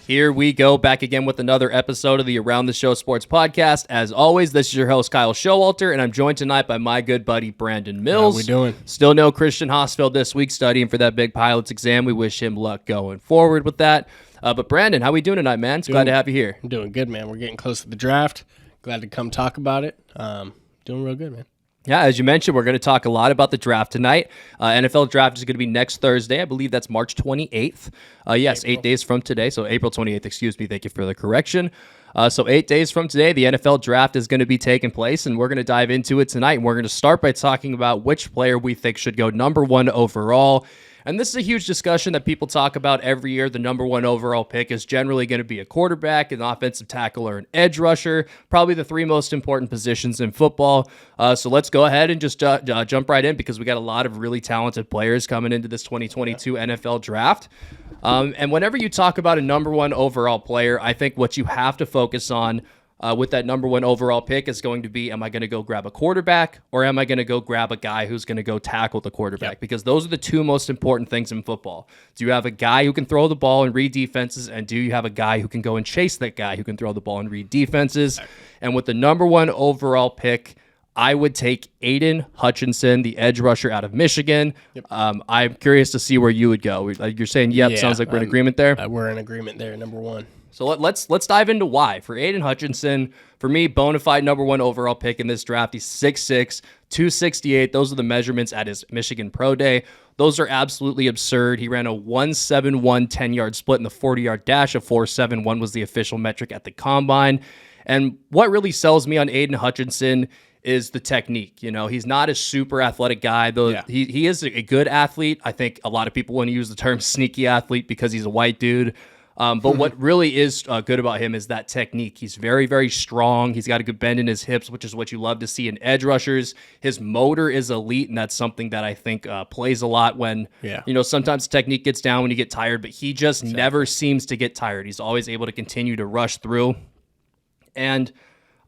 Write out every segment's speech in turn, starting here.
Here we go back again with another episode of the Around the Show Sports Podcast. As always, this is your host, Kyle Showalter, and I'm joined tonight by my good buddy, Brandon Mills. How we doing? Still no Christian Hosfeld this week studying for that big pilot's exam. We wish him luck going forward with that. But Brandon, how we doing tonight, man? Glad to have you here. I'm doing good, man. We're getting close to the draft. Glad to come talk about it. Doing real good, man. Yeah, as you mentioned, we're going to talk a lot about the draft tonight. NFL draft is going to be next Thursday. I believe that's March 28th. Yes, April. 8 days from today. So April 28th, excuse me. Thank you for the correction. So 8 days from today, the NFL draft is going to be taking place, and we're going to dive into it tonight. And we're going to start by talking about which player we think should go number one overall. And this is a huge discussion that people talk about every year. The number one overall pick is generally going to be a quarterback, an offensive tackle, or an edge rusher, probably the three most important positions in football. So let's go ahead and just jump right in because we got a lot of really talented players coming into this 2022 NFL draft. And whenever you talk about a number one overall player, I think what you have to focus on with that number one overall pick is going to be, am I going to go grab a quarterback or am I going to go grab a guy who's going to go tackle the quarterback? Yep. Because those are the two most important things in football. Do you have a guy who can throw the ball and read defenses, and do you have a guy who can go and chase that guy who can throw the ball and read defenses? Exactly. And with the number one overall pick, I would take Aiden Hutchinson, the edge rusher out of Michigan. Yep. I'm curious to see where you would go. You're saying, yep, sounds like we're in agreement there? We're in agreement there, number one. So let's dive into why. For Aiden Hutchinson, for me, bona fide number one overall pick in this draft. He's 6'6", 268. Those are the measurements at his Michigan Pro Day. Those are absolutely absurd. He ran a 1.71 10-yard split in the 40-yard dash. A 4.71 was the official metric at the combine. And what really sells me on Aiden Hutchinson is the technique. You know, he's not a super athletic guy, though. He is a good athlete. I think a lot of people want to use the term sneaky athlete because he's a white dude. But what really is good about him is that technique. He's very, very strong. He's got a good bend in his hips, which is what you love to see in edge rushers. His motor is elite, and that's something that I think plays a lot when, sometimes technique gets down when you get tired, but he just never seems to get tired. He's always able to continue to rush through. And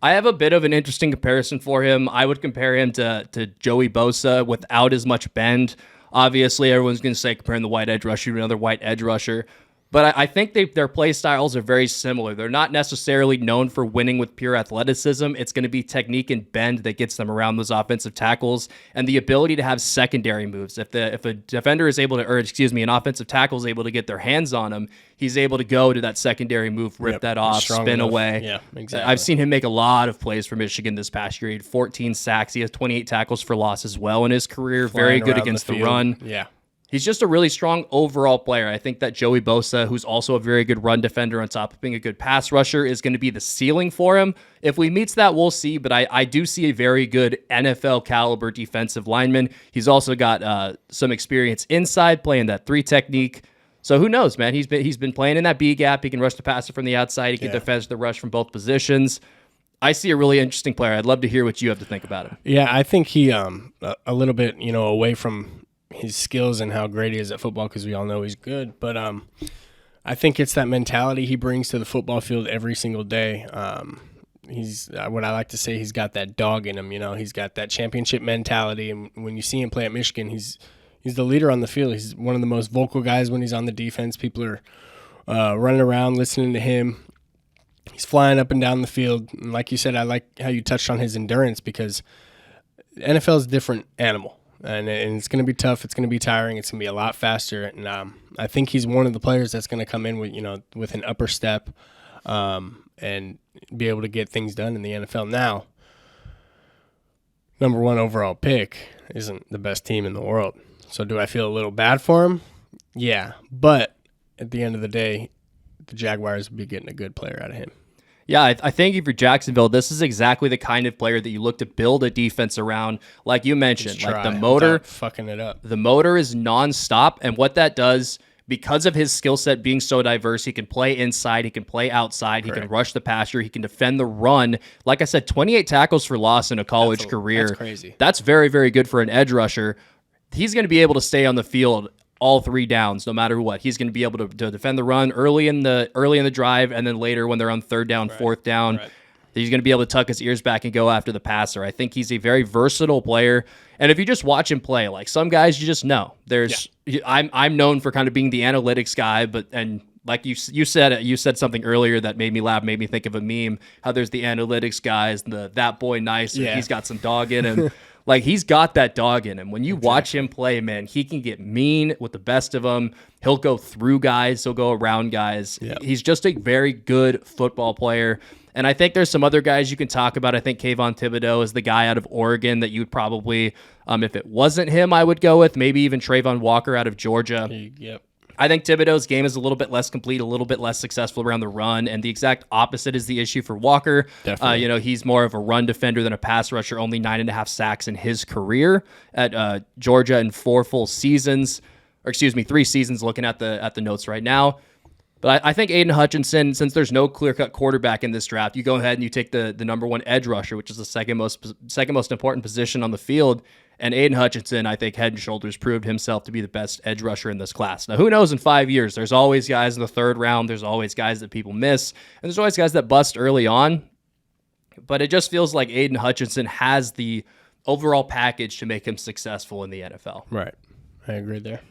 I have a bit of an interesting comparison for him. I would compare him to Joey Bosa without as much bend. Obviously, everyone's going to say comparing the white edge rusher to another white edge rusher. But I think their play styles are very similar. They're not necessarily known for winning with pure athleticism. It's going to be technique and bend that gets them around those offensive tackles and the ability to have secondary moves. If a defender is able to, an offensive tackle is able to get their hands on him, he's able to go to that secondary move, rip that off, spin away. Yeah, exactly. I've seen him make a lot of plays for Michigan this past year. He had 14 sacks. He has 28 tackles for loss as well in his career. Very good against the run. Yeah. He's just a really strong overall player. I think that Joey Bosa, who's also a very good run defender on top of being a good pass rusher, is going to be the ceiling for him. If we meets that, we'll see, but I do see a very good NFL caliber defensive lineman. He's also got some experience inside playing that 3 technique. So who knows, man? He's been playing in that B gap. He can rush the passer from the outside. He can defend the rush from both positions. I see a really interesting player. I'd love to hear what you have to think about him. Yeah, I think he a little bit, away from his skills and how great he is at football, because we all know he's good. But I think it's that mentality he brings to the football field every single day. He's what I like to say, he's got that dog in him. He's got that championship mentality. And when you see him play at Michigan, he's the leader on the field. He's one of the most vocal guys when he's on the defense. People are running around listening to him. He's flying up and down the field. And like you said, I like how you touched on his endurance, because the NFL is a different animal. And it's going to be tough. It's going to be tiring. It's going to be a lot faster. And I think he's one of the players that's going to come in with an upper step and be able to get things done in the NFL. Now, number one overall pick isn't the best team in the world. So do I feel a little bad for him? Yeah. But at the end of the day, the Jaguars would be getting a good player out of him. Yeah, I think if you're Jacksonville, this is exactly the kind of player that you look to build a defense around. Like you mentioned, like the motor, fucking it up. The motor is nonstop, and what that does, because of his skill set being so diverse, he can play inside, he can play outside, he can rush the passer, he can defend the run. Like I said, 28 tackles for loss in a college career. That's crazy. That's very, very good for an edge rusher. He's going to be able to stay on the field all 3 downs, no matter what. He's going to be able to defend the run early in the drive, and then later when they're on 3rd down, 4th down, he's going to be able to tuck his ears back and go after the passer. I think he's a very versatile player. And if you just watch him play, like some guys, you just know. I'm known for kind of being the analytics guy, and like you said something earlier that made me laugh, made me think of a meme, how there's the analytics guys, that boy nice, he's got some dog in him. Like, he's got that dog in him. When you watch him play, man, he can get mean with the best of them. He'll go through guys. He'll go around guys. Yep. He's just a very good football player. And I think there's some other guys you can talk about. I think Kayvon Thibodeau is the guy out of Oregon that you'd probably, if it wasn't him, I would go with. Maybe even Trayvon Walker out of Georgia. Yep. I think Thibodeau's game is a little bit less complete, a little bit less successful around the run, and the exact opposite is the issue for Walker. Definitely. He's more of a run defender than a pass rusher, only 9.5 sacks in his career at Georgia in 4 full seasons, 3 seasons looking at the notes right now. But I think Aiden Hutchinson, since there's no clear-cut quarterback in this draft, you go ahead and you take the number 1 edge rusher, which is the second most important position on the field. And Aiden Hutchinson, I think, head and shoulders proved himself to be the best edge rusher in this class. Now, who knows in 5 years? There's always guys in the 3rd round. There's always guys that people miss. And there's always guys that bust early on. But it just feels like Aiden Hutchinson has the overall package to make him successful in the NFL. Right. I agree there.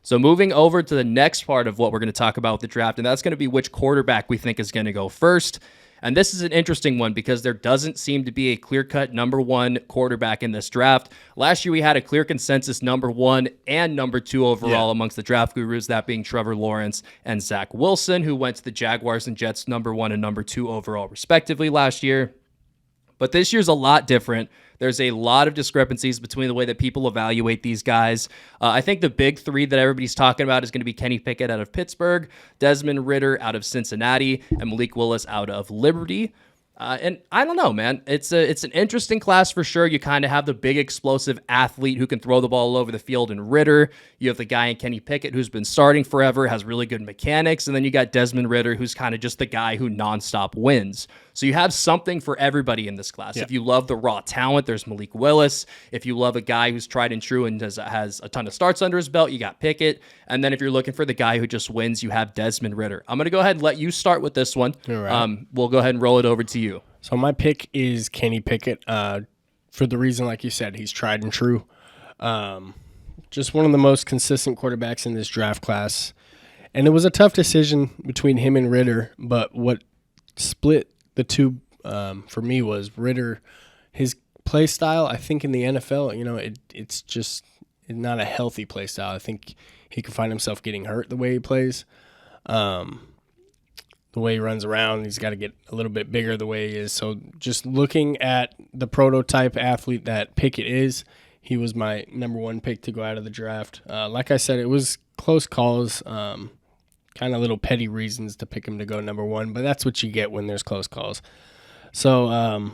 So moving over to the next part of what we're going to talk about with the draft, and that's going to be which quarterback we think is going to go first. And this is an interesting one because there doesn't seem to be a clear-cut number 1 quarterback in this draft. Last year, we had a clear consensus number 1 and number 2 overall amongst the draft gurus, that being Trevor Lawrence and Zach Wilson, who went to the Jaguars and Jets number 1 and number 2 overall, respectively, last year. But this year's a lot different. There's a lot of discrepancies between the way that people evaluate these guys. I think the big 3 that everybody's talking about is going to be Kenny Pickett out of Pittsburgh, Desmond Ridder out of Cincinnati, and Malik Willis out of Liberty. And I don't know, man. It's an interesting class for sure. You kind of have the big explosive athlete who can throw the ball all over the field in Ridder. You have the guy in Kenny Pickett who's been starting forever, has really good mechanics. And then you got Desmond Ridder, who's kind of just the guy who nonstop wins. So you have something for everybody in this class. If you love the raw talent, there's Malik Willis. If you love a guy who's tried and true and has a ton of starts under his belt, you got Pickett. And then if you're looking for the guy who just wins, you have Desmond Ridder. I'm going to go ahead and let you start with this one. Right. We'll go ahead and roll it over to you. So my pick is Kenny Pickett for the reason, like you said, he's tried and true. Just one of the most consistent quarterbacks in this draft class. And it was a tough decision between him and Ridder, but what split the two for me was Ridder, his play style. I think in the NFL, it's just not a healthy play style. I think he can find himself getting hurt the way he plays. The way he runs around, he's got to get a little bit bigger the way he is. So just looking at the prototype athlete that Pickett is, he was my number 1 pick to go out of the draft. Like I said, it was close calls, kind of little petty reasons to pick him to go number 1, but that's what you get when there's close calls. So,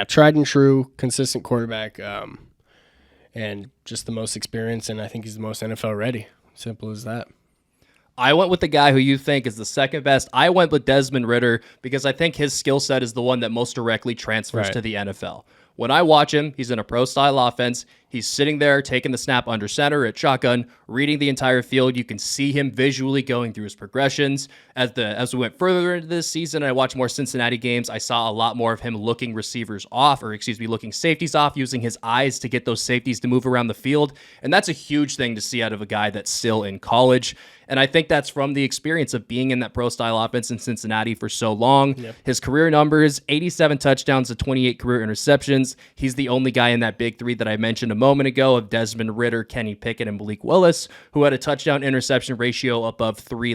tried and true, consistent quarterback, and just the most experience, and I think he's the most NFL ready. Simple as that. I went with the guy who you think is the second best. I went with Desmond Ridder because I think his skill set is the one that most directly transfers to the NFL. When I watch him, he's in a pro-style offense. He's sitting there taking the snap under center at shotgun, reading the entire field. You can see him visually going through his progressions. As we went further into this season and I watched more Cincinnati games, I saw a lot more of him looking looking safeties off, using his eyes to get those safeties to move around the field. And that's a huge thing to see out of a guy that's still in college. And I think that's from the experience of being in that pro-style offense in Cincinnati for so long. Yep. His career numbers, 87 touchdowns to 28 career interceptions. He's the only guy in that big 3 that I mentioned a moment ago of Desmond Ridder, Kenny Pickett, and Malik Willis, who had a touchdown-interception ratio above 3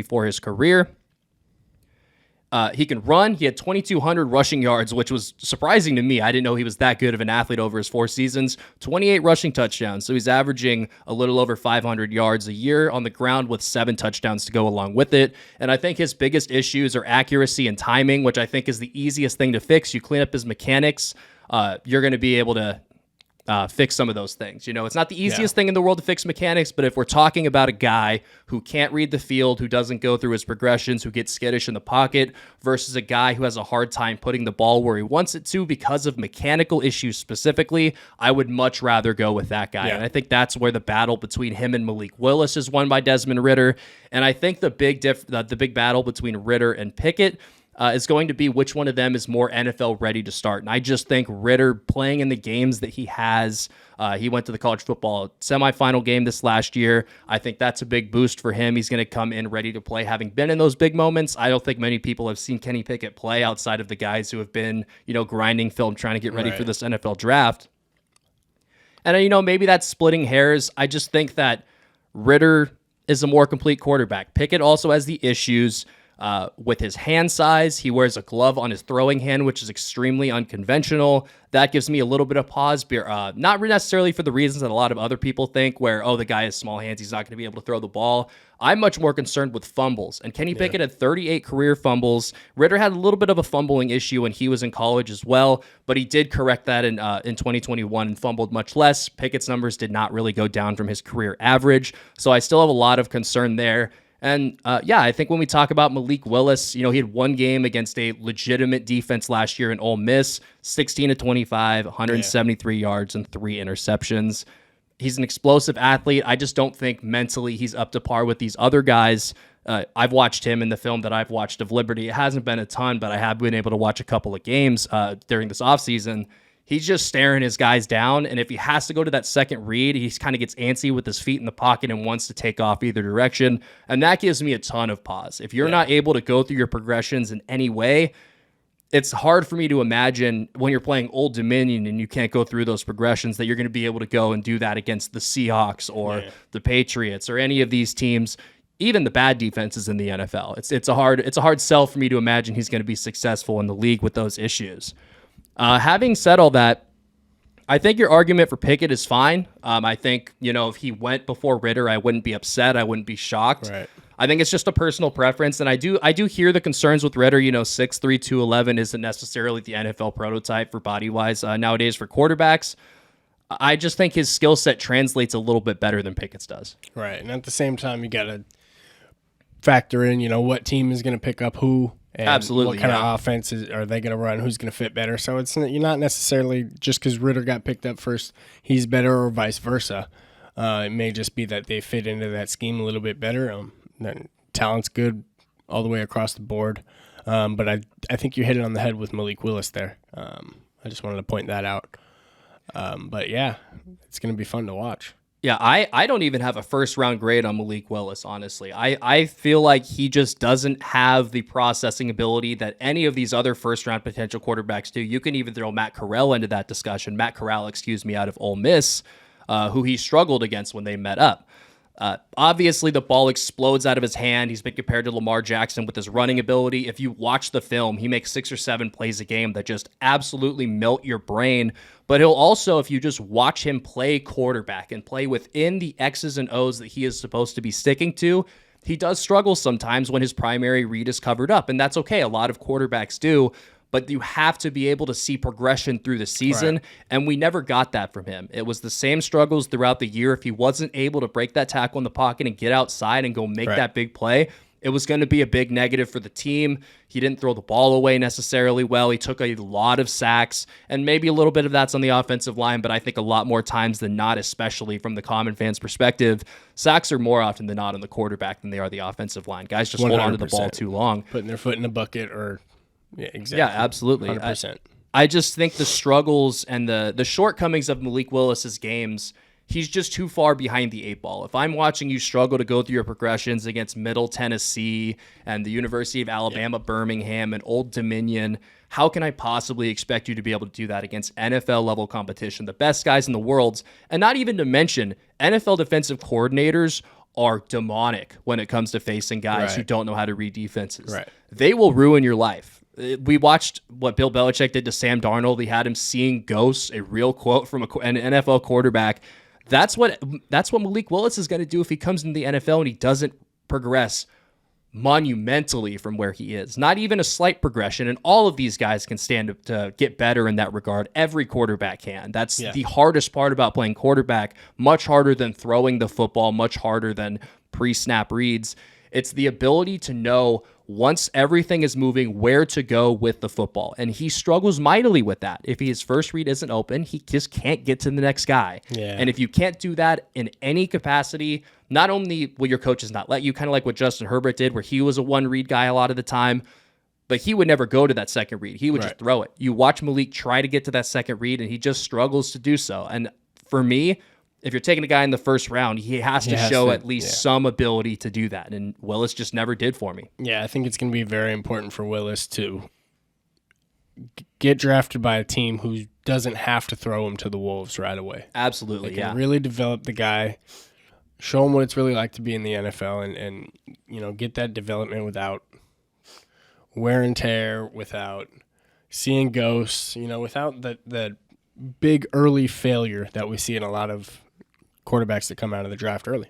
for his career. He can run. He had 2,200 rushing yards, which was surprising to me. I didn't know he was that good of an athlete over his 4 seasons. 28 rushing touchdowns. So he's averaging a little over 500 yards a year on the ground with 7 touchdowns to go along with it. And I think his biggest issues are accuracy and timing, which I think is the easiest thing to fix. You clean up his mechanics, you're going to be able to fix some of those things. It's not the easiest thing in the world to fix mechanics, but if we're talking about a guy who can't read the field, who doesn't go through his progressions, who gets skittish in the pocket, versus a guy who has a hard time putting the ball where he wants it to because of mechanical issues specifically, I would much rather go with that guy. And I think that's where the battle between him and Malik Willis is won by Desmond Ridder. And I think the big battle between Ridder and Pickett, is going to be which one of them is more NFL ready to start. And I just think Ridder playing in the games that he has, he went to the college football semifinal game this last year. I think that's a big boost for him. He's going to come in ready to play, having been in those big moments. I don't think many people have seen Kenny Pickett play outside of the guys who have been, grinding film trying to get ready for this NFL draft. And, maybe that's splitting hairs. I just think that Ridder is a more complete quarterback. Pickett also has the issues with his hand size. He wears a glove on his throwing hand, which is extremely unconventional. That gives me a little bit of pause, not necessarily for the reasons that a lot of other people think, where, the guy has small hands, he's not going to be able to throw the ball. I'm much more concerned with fumbles. And Kenny Pickett had 38 career fumbles. Ridder had a little bit of a fumbling issue when he was in college as well, but he did correct that in 2021 and fumbled much less. Pickett's numbers did not really go down from his career average, so I still have a lot of concern there. And I think when we talk about Malik Willis, he had one game against a legitimate defense last year in Ole Miss, 16-25, 173 yards and 3 interceptions. He's an explosive athlete. I just don't think mentally he's up to par with these other guys. I've watched him in the film that I've watched of Liberty. It hasn't been a ton, but I have been able to watch a couple of games during this offseason. He's just staring his guys down, and if he has to go to that second read, he kind of gets antsy with his feet in the pocket and wants to take off either direction, and that gives me a ton of pause. If you're not able to go through your progressions in any way, it's hard for me to imagine when you're playing Old Dominion and you can't go through those progressions that you're going to be able to go and do that against the Seahawks or the Patriots or any of these teams, even the bad defenses in the NFL. It's a hard sell for me to imagine he's going to be successful in the league with those issues. Having said all that, I think your argument for Pickett is fine. I think, if he went before Ridder, I wouldn't be upset. I wouldn't be shocked. Right. I think it's just a personal preference. And I do hear the concerns with Ridder. 6'3", 211 isn't necessarily the NFL prototype for body-wise nowadays for quarterbacks. I just think his skill set translates a little bit better than Pickett's does. Right. And at the same time, you got to factor in, what team is going to pick up who. And absolutely. What kind of offense are they going to run? Who's going to fit better? So you're not necessarily just because Ridder got picked up first, he's better, or vice versa. It may just be that they fit into that scheme a little bit better. Talent's good all the way across the board. But I think you hit it on the head with Malik Willis there. I just wanted to point that out. But yeah, it's going to be fun to watch. Yeah, I don't even have a first-round grade on Malik Willis, honestly. I feel like he just doesn't have the processing ability that any of these other first-round potential quarterbacks do. You can even throw Matt Corral into that discussion. Matt Corral, out of Ole Miss, who he struggled against when they met up. Obviously, the ball explodes out of his hand. He's been compared to Lamar Jackson with his running ability. If you watch the film, he makes 6 or 7 plays a game that just absolutely melt your brain. But he'll also, if you just watch him play quarterback and play within the X's and O's that he is supposed to be sticking to, he does struggle sometimes when his primary read is covered up. And that's okay. A lot of quarterbacks do. But you have to be able to see progression through the season, right. And we never got that from him. It was the same struggles throughout the year. If he wasn't able to break that tackle in the pocket and get outside and go make that big play, it was going to be a big negative for the team. He didn't throw the ball away necessarily well. He took a lot of sacks, and maybe a little bit of that's on the offensive line, but I think a lot more times than not, especially from the common fan's perspective, sacks are more often than not on the quarterback than they are the offensive line. Guys just 100%. Hold on to the ball too long. Putting their foot in the bucket or... Yeah, exactly. Yeah, absolutely. 100%. I just think the struggles and the shortcomings of Malik Willis's games, he's just too far behind the 8 ball. If I'm watching you struggle to go through your progressions against Middle Tennessee and the University of Alabama, Birmingham, and Old Dominion, how can I possibly expect you to be able to do that against NFL-level competition, the best guys in the world? And not even to mention, NFL defensive coordinators are demonic when it comes to facing guys who don't know how to read defenses. Right. They will ruin your life. We watched what Bill Belichick did to Sam Darnold. He had him seeing ghosts, a real quote from an NFL quarterback. That's what Malik Willis is going to do if he comes into the NFL and he doesn't progress monumentally from where he is. Not even a slight progression, and all of these guys can stand to get better in that regard. Every quarterback can. That's the hardest part about playing quarterback, much harder than throwing the football, much harder than pre-snap reads. It's the ability to know once everything is moving where to go with the football. And he struggles mightily with that. If his first read isn't open, he just can't get to the next guy. Yeah. And if you can't do that in any capacity, not only will your coaches not let you, kind of like what Justin Herbert did, where he was a one-read guy a lot of the time, but he would never go to that second read. He would just Right. throw it. You watch Malik try to get to that second read, and he just struggles to do so. And for me, if you're taking a guy in the first round, he has to show at least some ability to do that. And Willis just never did for me. Yeah, I think it's going to be very important for Willis to get drafted by a team who doesn't have to throw him to the wolves right away. Absolutely, They can really develop the guy, show him what it's really like to be in the NFL, and get that development without wear and tear, without seeing ghosts, without the big early failure that we see in a lot of quarterbacks that come out of the draft early.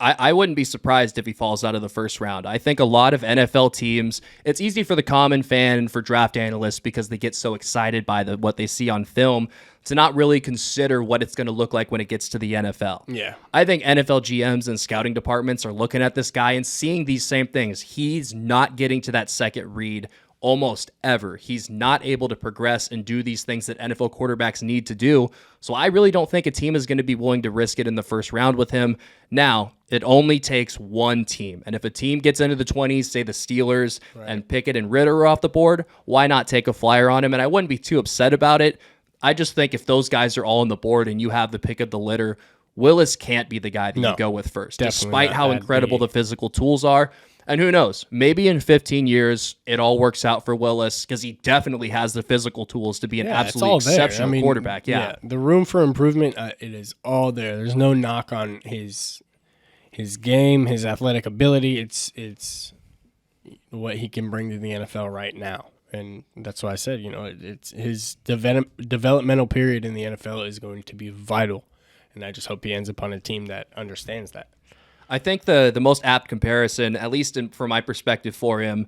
I wouldn't be surprised if he falls out of the first round. I think a lot of NFL teams, it's easy for the common fan and for draft analysts because they get so excited by what they see on film to not really consider what it's going to look like when it gets to the NFL. Yeah. I think NFL GMs and scouting departments are looking at this guy and seeing these same things. He's not getting to that second read almost ever. He's not able to progress and do these things that NFL quarterbacks need to do. So I really don't think a team is going to be willing to risk it in the first round with him. Now, it only takes one team. And if a team gets into the 20s, say the Steelers, and Pickett and Ritter are off the board, why not take a flyer on him? And I wouldn't be too upset about it. I just think if those guys are all on the board and you have the pick of the litter, Willis can't be the guy that you go with first, despite how incredible the physical tools are. And who knows, maybe in 15 years, it all works out for Willis because he definitely has the physical tools to be an absolutely exceptional quarterback. Yeah, the room for improvement, it is all there. There's no knock on his game, his athletic ability. It's what he can bring to the NFL right now. And that's why I said, it's his developmental period in the NFL is going to be vital. And I just hope he ends up on a team that understands that. I think the most apt comparison, at least from my perspective for him,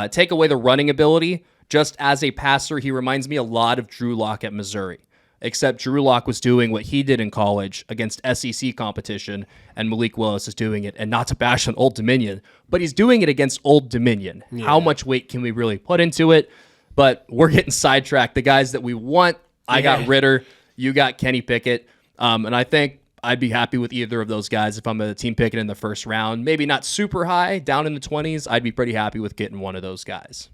take away the running ability. Just as a passer, he reminds me a lot of Drew Lock at Missouri, except Drew Lock was doing what he did in college against SEC competition, and Malik Willis is doing it, and not to bash on Old Dominion, but he's doing it against Old Dominion. Yeah. How much weight can we really put into it? But we're getting sidetracked. The guys that we want, I got Ritter, you got Kenny Pickett, and I think I'd be happy with either of those guys if I'm a team picking in the first round. Maybe not super high, down in the 20s. I'd be pretty happy with getting one of those guys.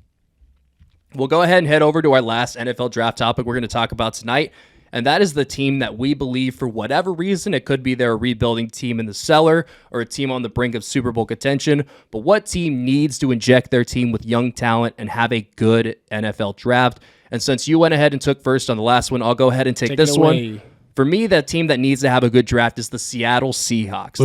We'll go ahead and head over to our last NFL draft topic we're going to talk about tonight, and that is the team that we believe, for whatever reason, it could be they're a rebuilding team in the cellar or a team on the brink of Super Bowl contention, but what team needs to inject their team with young talent and have a good NFL draft? And since you went ahead and took first on the last one, I'll go ahead and take this one. For me, that team that needs to have a good draft is the Seattle Seahawks.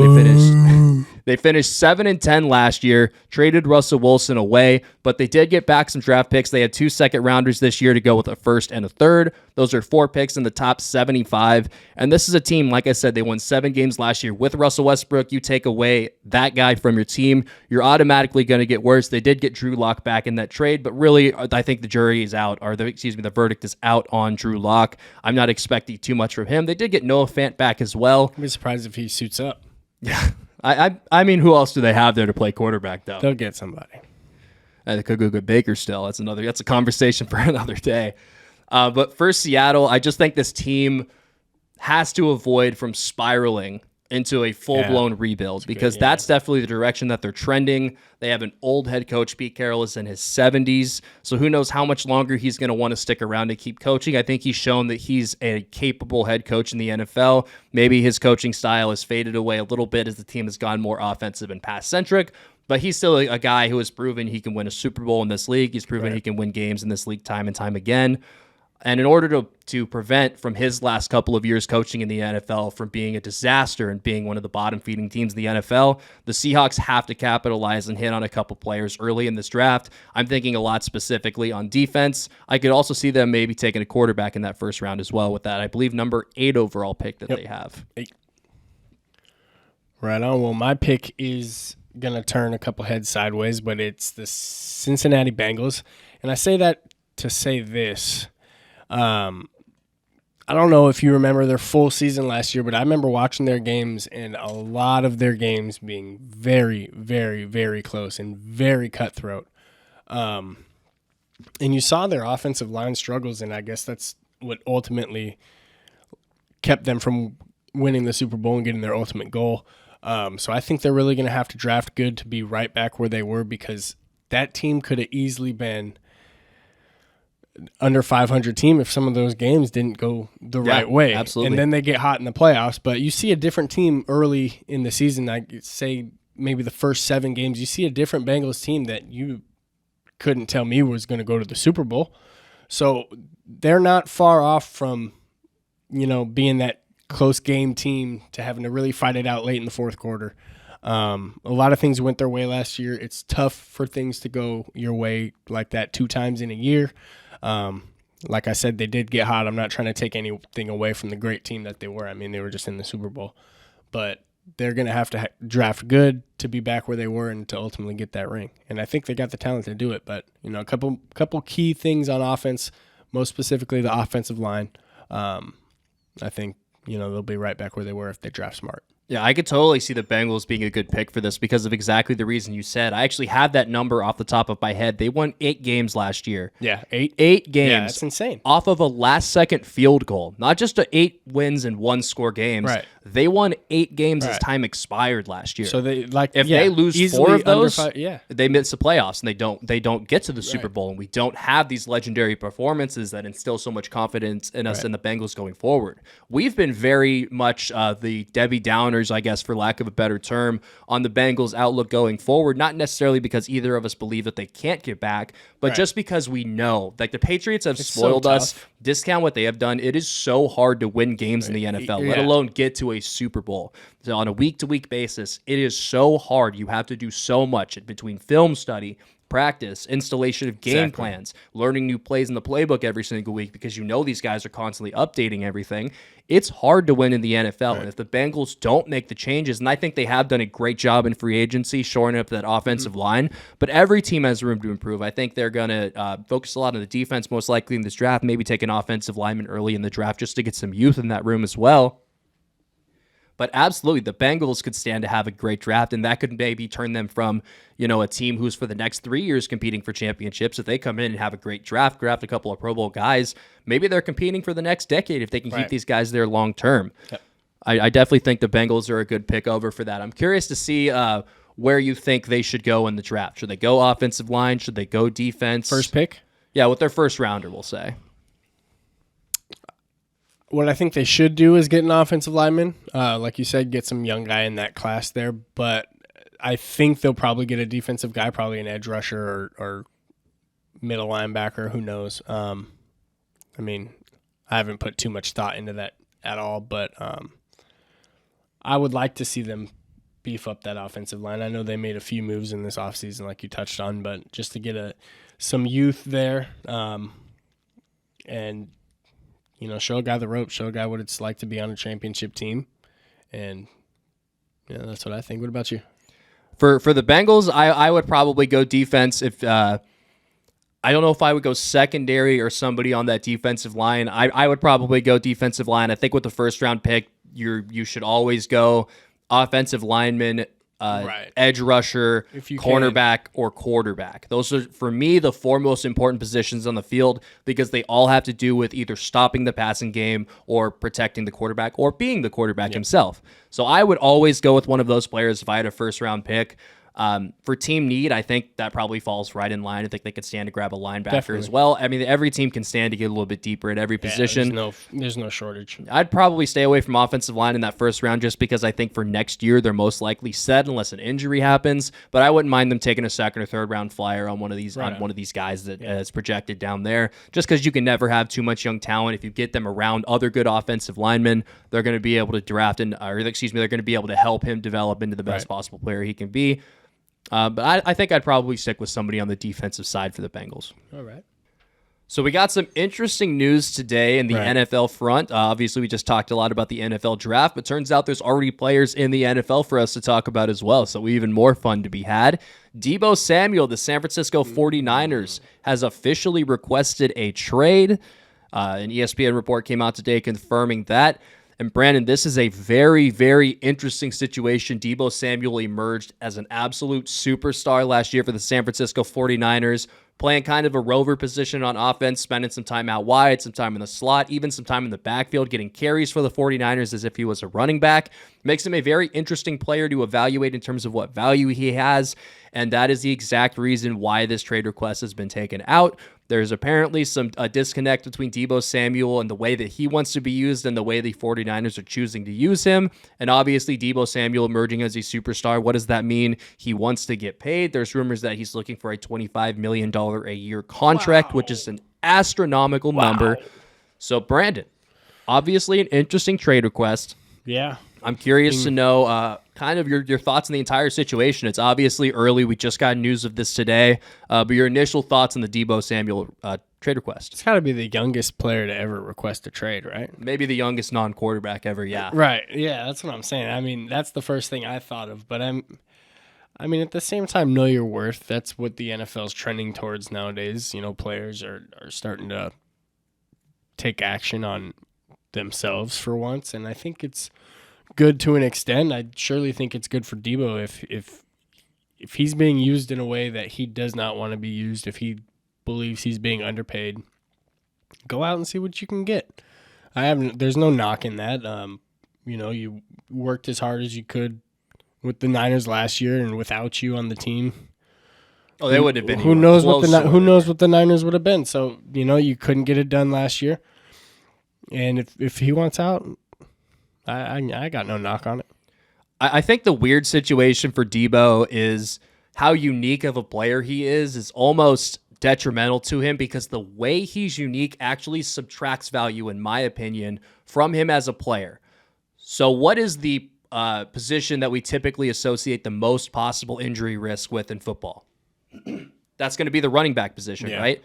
They finished 7-10 last year, traded Russell Wilson away, but they did get back some draft picks. They had 2 second-rounders this year to go with a first and a third. Those are 4 picks in the top 75. And this is a team, like I said, they won 7 games last year with Russell Westbrook. You take away that guy from your team, you're automatically going to get worse. They did get Drew Lock back in that trade, but really, I think the jury is out, or the verdict is out on Drew Lock. I'm not expecting too much from him. They did get Noah Fant back as well. I'd be surprised if he suits up. Yeah. I mean, who else do they have there to play quarterback, though? They'll get somebody. They could go get Baker still. That's a conversation for another day. But for Seattle, I just think this team has to avoid from spiraling into a full-blown rebuild because that's definitely the direction that they're trending. They have an old head coach. Pete Carroll is in his 70s, so who knows how much longer he's going to want to stick around and keep coaching. I think he's shown that he's a capable head coach in the NFL. Maybe his coaching style has faded away a little bit as the team has gone more offensive and pass-centric, but he's still a guy who has proven he can win a Super Bowl in this league. He's proven he can win games in this league time and time again. And in order to prevent from his last couple of years coaching in the NFL from being a disaster and being one of the bottom-feeding teams in the NFL, the Seahawks have to capitalize and hit on a couple players early in this draft. I'm thinking a lot specifically on defense. I could also see them maybe taking a quarterback in that first round as well with that, I believe, number 8 overall pick that they have. 8. Right on. Well, my pick is going to turn a couple heads sideways, but it's the Cincinnati Bengals. And I say that to say this. I don't know if you remember their full season last year, but I remember watching their games and a lot of their games being very, very, very close and very cutthroat. And you saw their offensive line struggles, and I guess that's what ultimately kept them from winning the Super Bowl and getting their ultimate goal. So I think they're really going to have to draft good to be right back where they were, because that team could have easily been – under 500 team if some of those games didn't go the right way. Absolutely. And then they get hot in the playoffs. But you see a different team early in the season. I'd say maybe the first 7 games, you see a different Bengals team that you couldn't tell me was going to go to the Super Bowl. So they're not far off from, being that close game team to having to really fight it out late in the fourth quarter. A lot of things went their way last year. It's tough for things to go your way like that 2 times in a year. Like I said, they did get hot. I'm not trying to take anything away from the great team that they were. I mean, they were just in the Super Bowl. But they're going to have to draft good to be back where they were and to ultimately get that ring. And I think they got the talent to do it. But, a couple key things on offense, most specifically the offensive line. I think, they'll be right back where they were if they draft smart. Yeah, I could totally see the Bengals being a good pick for this because of exactly the reason you said. I actually have that number off the top of my head. They won 8 games last year. Yeah, 8? 8 games. Yeah, that's insane. Off of a last-second field goal. Not just 8 wins and 1-score games. Right. They won 8 games as time expired last year. So they they lose 4 of those, they miss the playoffs and they don't get to the Super Bowl. And we don't have these legendary performances that instill so much confidence in us and the Bengals going forward. We've been very much the Debbie Downers, I guess, for lack of a better term, on the Bengals' outlook going forward. Not necessarily because either of us believe that they can't get back, but just because we know, like the Patriots have spoiled us. Discount what they have done. It is so hard to win games in the NFL, let alone get to a Super Bowl. So on a week-to-week basis, it is so hard. You have to do so much between film study, practice, installation of game plans, learning new plays in the playbook every single week because these guys are constantly updating everything. It's hard to win in the NFL. And if the Bengals don't make the changes, and I think they have done a great job in free agency, shoring up that offensive line, but every team has room to improve. I think they're going to focus a lot on the defense, most likely in this draft, maybe take an offensive lineman early in the draft just to get some youth in that room as well. But absolutely, the Bengals could stand to have a great draft, and that could maybe turn them from, a team who's for the next 3 years competing for championships. If they come in and have a great draft a couple of Pro Bowl guys, maybe they're competing for the next decade if they can keep these guys there long term. Yep. I definitely think the Bengals are a good pick over for that. I'm curious to see where you think they should go in the draft. Should they go offensive line? Should they go defense? First pick? Yeah, with their first rounder, we'll say. What I think they should do is get an offensive lineman. Like you said, get some young guy in that class there. But I think they'll probably get a defensive guy, probably an edge rusher or middle linebacker. Who knows? I haven't put too much thought into that at all. But I would like to see them beef up that offensive line. I know they made a few moves in this offseason like you touched on, but just to get some youth there and show a guy the ropes, show a guy what it's like to be on a championship team. And that's what I think. What about you? For the Bengals, I would probably go defense. If I don't know if I would go secondary or somebody on that defensive line. I would probably go defensive line. I think with the first round pick, you should always go offensive lineman, edge rusher, cornerback, or quarterback. Those are, for me, the 4 most important positions on the field because they all have to do with either stopping the passing game or protecting the quarterback or being the quarterback himself. So I would always go with one of those players if I had a first-round pick. For team need, I think that probably falls right in line. I think they could stand to grab a linebacker as well. I mean, every team can stand to get a little bit deeper at every position. There's no shortage. I'd probably stay away from offensive line in that first round just because I think for next year they're most likely set unless an injury happens. But I wouldn't mind them taking a second or third round flyer on one of these guys that is projected down there. Just because you can never have too much young talent. If you get them around other good offensive linemen, they're going to be able to they're going to be able to help him develop into the best possible player he can be. But I think I'd probably stick with somebody on the defensive side for the Bengals. All right. So we got some interesting news today in the NFL front. Obviously, we just talked a lot about the NFL draft, but turns out there's already players in the NFL for us to talk about as well, so even more fun to be had. Deebo Samuel, the San Francisco 49ers, has officially requested a trade. An ESPN report came out today confirming that. And Brandon, this is a very, very interesting situation. Deebo Samuel emerged as an absolute superstar last year for the San Francisco 49ers. playing kind of a rover position on offense, spending some time out wide, some time in the slot, even some time in the backfield, getting carries for the 49ers as if he was a running back. Makes him a very interesting player to evaluate in terms of what value he has, and that is the exact reason why this trade request has been taken out. There's apparently some disconnect between Deebo Samuel and the way that he wants to be used and the way the 49ers are choosing to use him. And obviously, Deebo Samuel emerging as a superstar. What does that mean? He wants to get paid. There's rumors that he's looking for a $25 million a year contract, which is an astronomical number. So, Brandon, obviously an interesting trade request. Yeah. I'm curious to know kind of your thoughts on the entire situation. It's obviously early. We just got news of this today. But your initial thoughts on the Deebo Samuel trade request. It's got to be the youngest player to ever request a trade, right? Maybe the youngest non-quarterback ever, yeah. Right, yeah, that's what I'm saying. I mean, that's the first thing I thought of. But at the same time, know your worth. That's what the NFL's trending towards nowadays. Players are starting to take action on themselves for once. And I think it's good to an extent. I surely think it's good for Deebo if he's being used in a way that he does not want to be used, if he believes he's being underpaid. Go out and see what you can get. There's no knock in that. You worked as hard as you could with the Niners last year, and without you on the team, they wouldn't have been. Who knows what the Niners would have been? So you couldn't get it done last year, and if he wants out, I got no knock on it. I think the weird situation for Deebo is how unique of a player he is almost detrimental to him, because the way he's unique actually subtracts value, in my opinion, from him as a player. So what is the position that we typically associate the most possible injury risk with in football? That's going to be the running back position, right?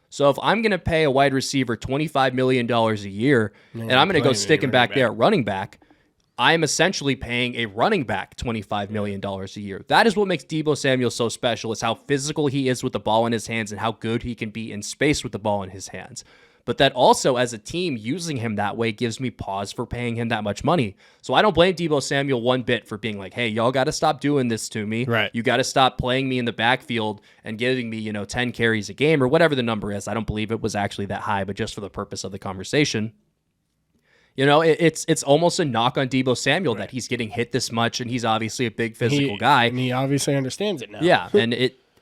So if I'm going to pay a wide receiver $25 million a year, and I'm going to go stick him back there at running back, I'm essentially paying a running back $25 million a year. That is what makes Deebo Samuel so special, is how physical he is with the ball in his hands and how good he can be in space with the ball in his hands. But that also, as a team, using him that way gives me pause for paying him that much money. So I don't blame Deebo Samuel one bit for being like, hey, y'all got to stop doing this to me. Right. You got to stop playing me in the backfield and giving me, 10 carries a game or whatever the number is. I don't believe it was actually that high, but just for the purpose of the conversation. It's almost a knock on Deebo Samuel that he's getting hit this much, and he's obviously a big physical guy. And he obviously understands it now. Yeah, and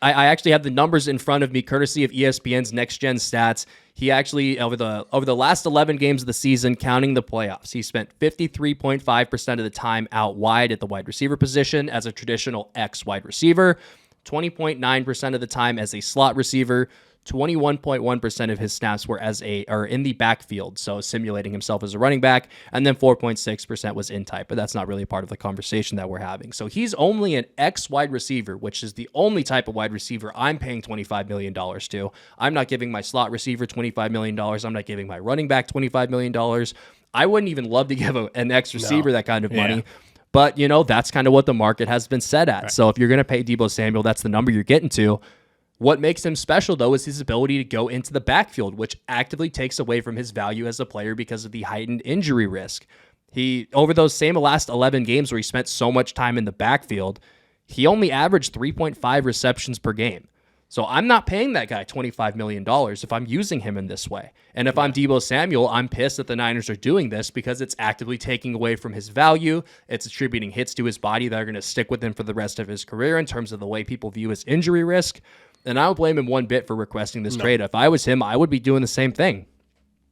I actually have the numbers in front of me, courtesy of ESPN's Next Gen Stats. He actually, over the last 11 games of the season, counting the playoffs, he spent 53.5% of the time out wide at the wide receiver position as a traditional X wide receiver, 20.9% of the time as a slot receiver, 21.1% of his snaps were in the backfield, so simulating himself as a running back, and then 4.6% was in type, but that's not really a part of the conversation that we're having. So he's only an X wide receiver, which is the only type of wide receiver I'm paying $25 million to. I'm not giving my slot receiver $25 million. I'm not giving my running back $25 million. I wouldn't even love to give an X receiver that kind of money. But, that's kind of what the market has been set at. Right. So if you're going to pay Deebo Samuel, that's the number you're getting to. What makes him special, though, is his ability to go into the backfield, which actively takes away from his value as a player because of the heightened injury risk. Over those same last 11 games where he spent so much time in the backfield, he only averaged 3.5 receptions per game. So I'm not paying that guy $25 million if I'm using him in this way. And if I'm Deebo Samuel, I'm pissed that the Niners are doing this because it's actively taking away from his value. It's attributing hits to his body that are going to stick with him for the rest of his career in terms of the way people view his injury risk. And I don't blame him one bit for requesting this trade. If I was him, I would be doing the same thing.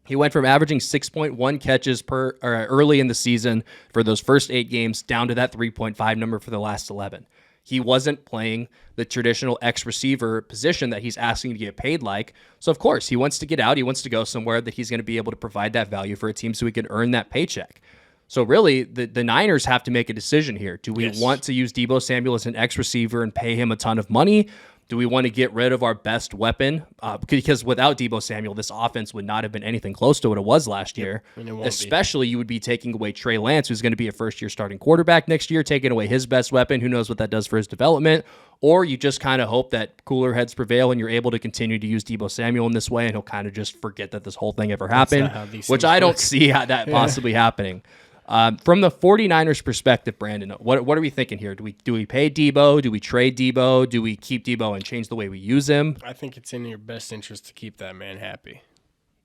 He went from averaging 6.1 catches early in the season for those first 8 games down to that 3.5 number for the last 11. He wasn't playing the traditional X receiver position that he's asking to get paid like. So, of course, he wants to get out. He wants to go somewhere that he's going to be able to provide that value for a team so he can earn that paycheck. So, really, the Niners have to make a decision here. Do we want to use Deebo Samuel as an X receiver and pay him a ton of money? Do we want to get rid of our best weapon? Because without Deebo Samuel, this offense would not have been anything close to what it was last year. Especially, you would be taking away Trey Lance, who's going to be a first-year starting quarterback next year, taking away his best weapon. Who knows what that does for his development? Or you just kind of hope that cooler heads prevail and you're able to continue to use Deebo Samuel in this way, and he'll kind of just forget that this whole thing ever happened, which I don't see that possibly happening. From the 49ers perspective, Brandon, what are we thinking here? Do we pay Deebo? Do we trade Deebo? Do we keep Deebo and change the way we use him? I think it's in your best interest to keep that man happy.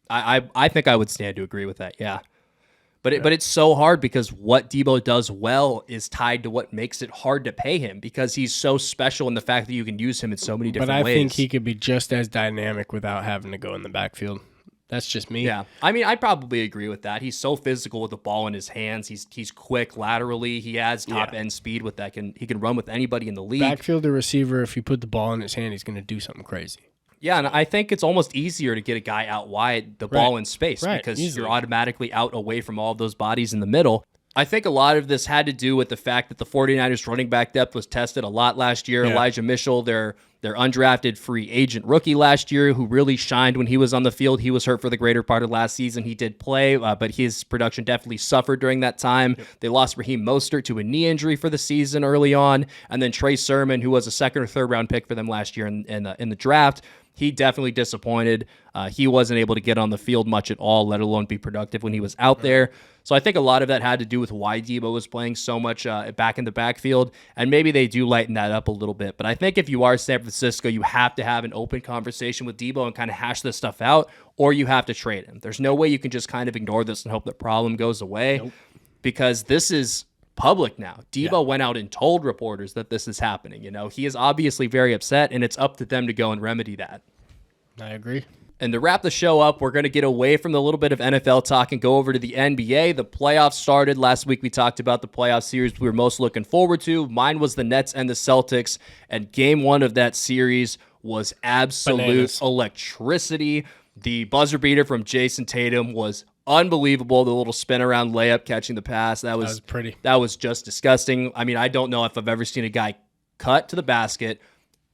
I think I would stand to agree with that, yeah. But it's so hard because what Deebo does well is tied to what makes it hard to pay him because he's so special in the fact that you can use him in so many different ways. But I think he could be just as dynamic without having to go in the backfield. That's just me. Yeah. I mean, I probably agree with that. He's so physical with the ball in his hands. He's quick laterally. He has top-end speed with that. He can run with anybody in the league. Backfield or receiver, if you put the ball in his hand, he's going to do something crazy. Yeah, and I think it's almost easier to get a guy out wide, the ball in space, because you're automatically out away from all of those bodies in the middle. I think a lot of this had to do with the fact that the 49ers running back depth was tested a lot last year. Yeah. Elijah Mitchell, their undrafted free agent rookie last year, who really shined when he was on the field. He was hurt for the greater part of last season. He did play, but his production definitely suffered during that time. Yep. They lost Raheem Mostert to a knee injury for the season early on, and then Trey Sermon, who was a second or third round pick for them last year in the draft. He definitely disappointed. He wasn't able to get on the field much at all, let alone be productive when he was out there. So I think a lot of that had to do with why Deebo was playing so much back in the backfield, and maybe they do lighten that up a little bit. But I think if you are San Francisco, you have to have an open conversation with Deebo and kind of hash this stuff out, or you have to trade him. There's no way you can just kind of ignore this and hope the problem goes away, because this is public now. Deebo went out and told reporters that this is happening. You know, he is obviously very upset, and it's up to them to go and remedy that. I agree. And to wrap the show up, we're going to get away from the little bit of NFL talk and go over to the NBA. The playoffs started. Last week we talked about the playoff series we were most looking forward to. Mine was the Nets and the Celtics, and game one of that series was absolute electricity. The buzzer beater from Jason Tatum was unbelievable. The little spin around layup catching the pass. That was pretty. That was just disgusting. I mean, I don't know if I've ever seen a guy cut to the basket,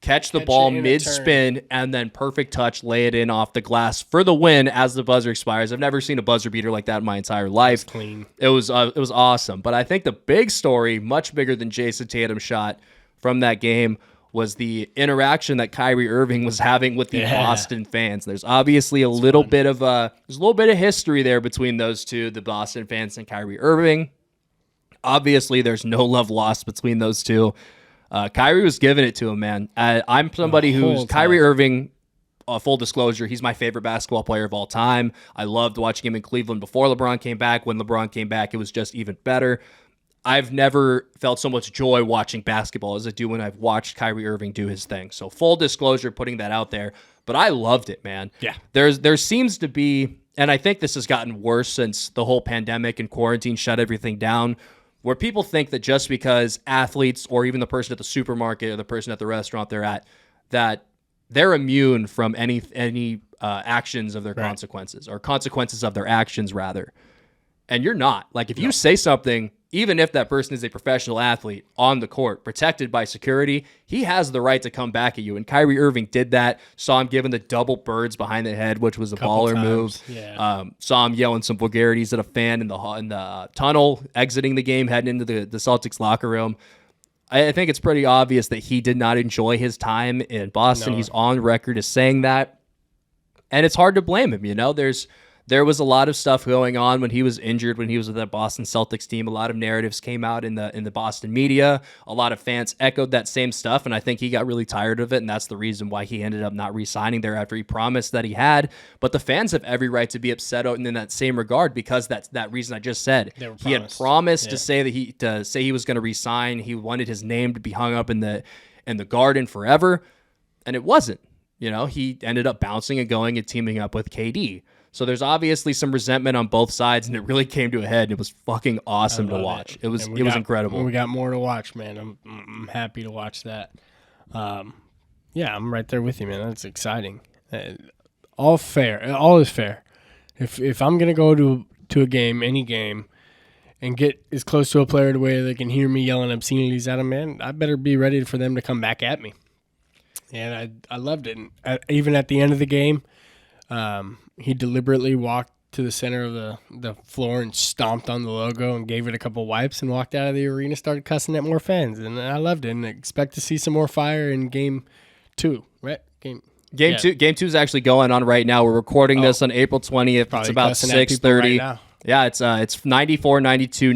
catch the ball mid-spin, and then perfect touch, lay it in off the glass for the win as the buzzer expires. I've never seen a buzzer beater like that in my entire life. Clean. It was awesome. But I think the big story, much bigger than Jason Tatum's shot from that game, was the interaction that Kyrie Irving was having with the Boston fans. There's obviously a little bit of history there between those two, the Boston fans and Kyrie Irving. Obviously, there's do love lost between those two. Kyrie was giving it to him, man. I'm somebody who's Kyrie Irving. Full disclosure, he's my favorite basketball player of all time. I loved watching him in Cleveland before LeBron came back. When LeBron came back, it was just even better. I've never felt so much joy watching basketball as I do when I've watched Kyrie Irving do his thing. So full disclosure, putting that out there. But I loved it, man. Yeah. There seems to be, and I think this has gotten worse since the whole pandemic and quarantine shut everything down, where people think that just because athletes or even the person at the supermarket or the person at the restaurant they're at, that they're immune from any actions of their consequences, or consequences of their actions, rather. And you're not. Like, if you say something, even if that person is a professional athlete on the court, protected by security, he has the right to come back at you. And Kyrie Irving did that. Saw him giving the double birds behind the head, which was a baller move. Yeah. Saw him yelling some vulgarities at a fan in the tunnel, exiting the game, heading into the Celtics locker room. I think it's pretty obvious that he did not enjoy his time in Boston. No. He's on record as saying that. And it's hard to blame him, you know? There was a lot of stuff going on when he was injured, when he was with that Boston Celtics team. A lot of narratives came out in the Boston media. A lot of fans echoed that same stuff, and I think he got really tired of it, and that's the reason why he ended up not re-signing there after he promised that he had. But the fans have every right to be upset in that same regard, because that's that reason I just said. He had promised to say that he was going to re-sign. He wanted his name to be hung up in the Garden forever, and it wasn't. You know, he ended up bouncing and going and teaming up with KD. So there's obviously some resentment on both sides, and it really came to a head. And it was fucking awesome to watch. It was incredible. We got more to watch, man. I'm happy to watch that. Yeah, I'm right there with you, man. That's exciting. All fair. All is fair. If I'm gonna go to a game, any game, and get as close to a player to where they can hear me yelling obscenities at them, man, I better be ready for them to come back at me. And I loved it. And even at the end of the game, he deliberately walked to the center of the floor and stomped on the logo and gave it a couple wipes and walked out of the arena, started cussing at more fans. And I loved it, and expect to see some more fire in game 2, right? Game 2 is actually going on right now. We're recording this on April 20th. It's about 6:30. Yeah, it's 94-92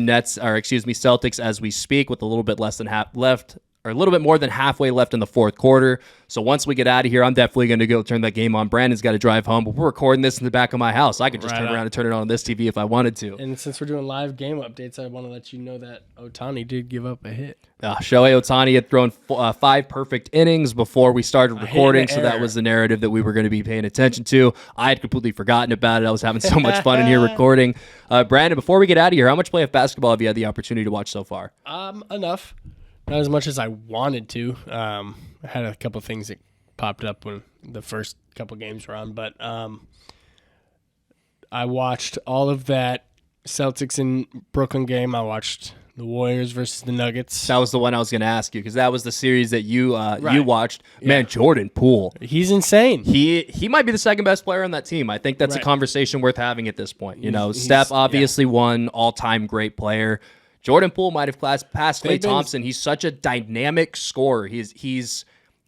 Celtics as we speak, with a little bit less than half left, or a little bit more than halfway left in the fourth quarter. So once we get out of here, I'm definitely going to go turn that game on. Brandon's got to drive home, but we're recording this in the back of my house. I could just turn around and turn it on this TV if I wanted to. And since we're doing live game updates, I want to let you know that Ohtani did give up a hit. Shohei Ohtani had thrown 5 perfect innings before we started recording, so that was the narrative that we were going to be paying attention to. I had completely forgotten about it. I was having so much fun in here recording. Brandon, before we get out of here, how much playoff basketball have you had the opportunity to watch so far? Enough. Not as much as I wanted to. I had a couple things that popped up when the first couple games were on, but I watched all of that Celtics in Brooklyn game. I watched the Warriors versus the Nuggets. That was the one I was going to ask you, because that was the series that you watched. Yeah. Man, Jordan Poole. He's insane. He might be the second best player on that team. I think that's a conversation worth having at this point. You know, Steph obviously won all-time great player. Jordan Poole might have passed Klay Thompson. He's such a dynamic scorer. He's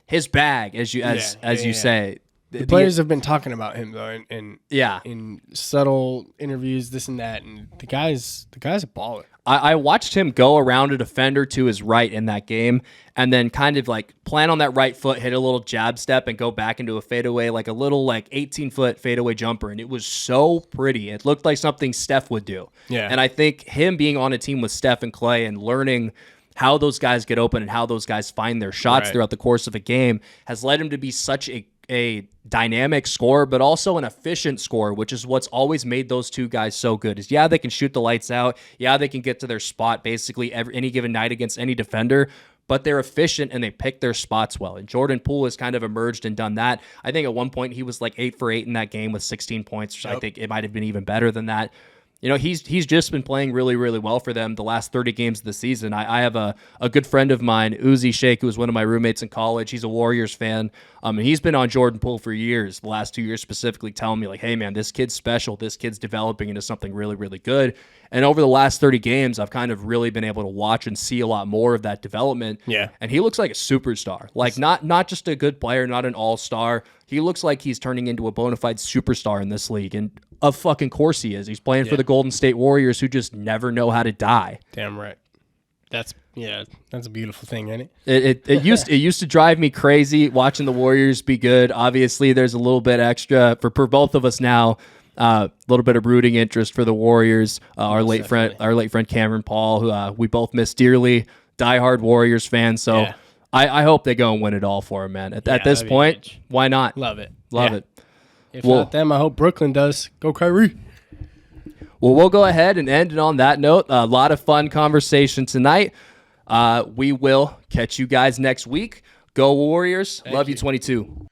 his bag, as you say. The players have been talking about him though, in subtle interviews, this and that, and the guy's a baller. I watched him go around a defender to his right in that game, and then kind of like plant on that right foot, hit a little jab step, and go back into a fadeaway, like a little 18-foot fadeaway jumper, and it was so pretty. It looked like something Steph would do. Yeah. And I think him being on a team with Steph and Klay and learning how those guys get open and how those guys find their shots throughout the course of a game has led him to be such a dynamic scorer, but also an efficient scorer, which is what's always made those two guys so good. Is they can shoot the lights out. Yeah, they can get to their spot basically any given night against any defender, but they're efficient and they pick their spots well. And Jordan Poole has kind of emerged and done that. I think at one point he was 8 for 8 in that game with 16 points, which I think it might have been even better than that. You know, he's just been playing really, really well for them the last 30 games of the season. I have a good friend of mine, Uzi Sheikh, who was one of my roommates in college. He's a Warriors fan, and he's been on Jordan Poole for years, the last 2 years specifically, telling me, hey, man, this kid's special. This kid's developing into something really, really good. And over the last 30 games, I've kind of really been able to watch and see a lot more of that development. Yeah. And he looks like a superstar. Not just a good player, not an all-star. He looks like he's turning into a bona fide superstar in this league. And of fucking course he is. He's playing for the Golden State Warriors, who just never know how to die. Damn right. That's a beautiful thing, ain't it? It used to drive me crazy watching the Warriors be good. Obviously, there's a little bit extra for both of us now. A little bit of rooting interest for the Warriors. Our late friend Cameron Paul, who we both miss dearly, diehard Warriors fan. So I hope they go and win it all for him, man. At this point, why not? Love it. Love it. If not them, I hope Brooklyn does. Go Kyrie. Well, we'll go ahead and end it on that note. A lot of fun conversation tonight. We will catch you guys next week. Go Warriors. Love you, 22.